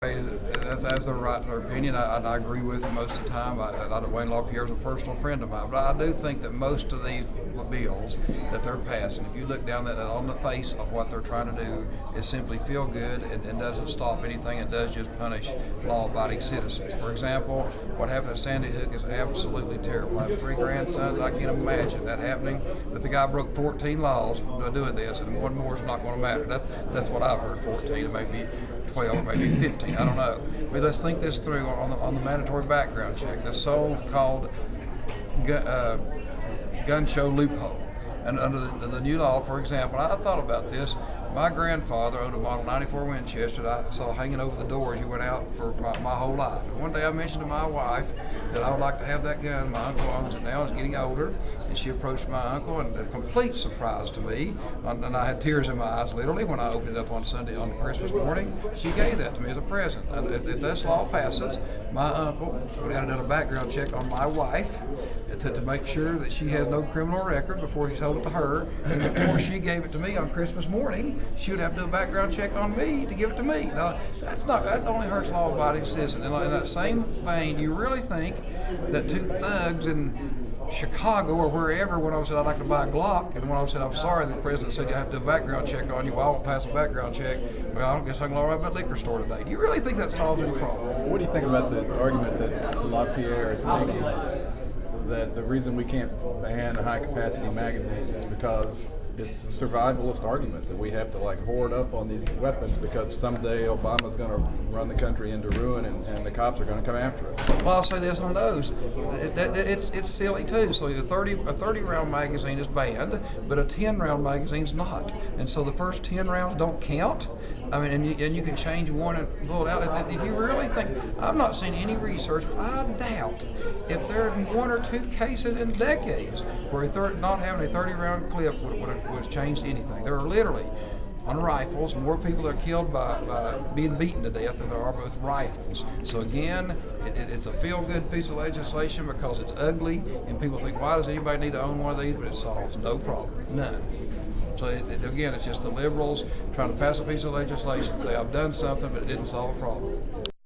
As their right to their opinion, I agree with it most of the time. Wayne LaPierre is a personal friend of mine, but I do think that most of these bills that they're passing, if you look down that on the face of what they're trying to do, is simply feel good and doesn't stop anything. It does just punish law-abiding citizens. For example, what happened at Sandy Hook is absolutely terrible. I have 3 grandsons. I can't imagine that happening. But the guy broke 14 laws doing this, and one more is not going to matter. That's what I've heard. 14, maybe 12, maybe 15. I don't know. But let's think this through on the mandatory background check. The so-called gun show loophole. And under the new law, for example, I thought about this. My grandfather owned a Model 94 Winchester that I saw hanging over the door as you went out for my whole life. And one day I mentioned to my wife that I would like to have that gun. My uncle owns it now. He's getting older. And she approached my uncle, and a complete surprise to me, and I had tears in my eyes literally when I opened it up on Christmas morning. She gave that to me as a present. And if this law passes, my uncle would have done a background check on my wife to make sure that she has no criminal record before he sold it to her. And before she gave it to me on Christmas morning, she would have to do a background check on me to give it to me. Now, that only hurts law-abiding citizens. And in that same vein, do you really think that 2 thugs in Chicago or wherever, when I said I'd like to buy a Glock, and when I said I'm sorry, the president said you have to do a background check on you, well, I won't pass a background check, well, I don't guess I can go right about the liquor store today. Do you really think that solves any problem? What do you think about the argument that LaPierre is making, that the reason we can't ban high-capacity magazines is because it's a survivalist argument that we have to hoard up on these weapons because someday Obama's going to run the country into ruin and the cops are going to come after us? Well, I'll say this on those. It's silly too. So a 30 round magazine is banned, but a 10-round magazine's not. And so the first 10 rounds don't count. I mean, and you can change one and pull it out. If you really think, I'm not seeing any research, but I doubt if there's 1 or 2 cases in decades where not having a 30-round clip would have changed anything. There are literally, on rifles, more people that are killed by being beaten to death than there are with rifles. So again, it's a feel-good piece of legislation because it's ugly, and people think, why does anybody need to own one of these? But it solves no problem, none. So again, it's just the liberals trying to pass a piece of legislation, say I've done something, but it didn't solve a problem.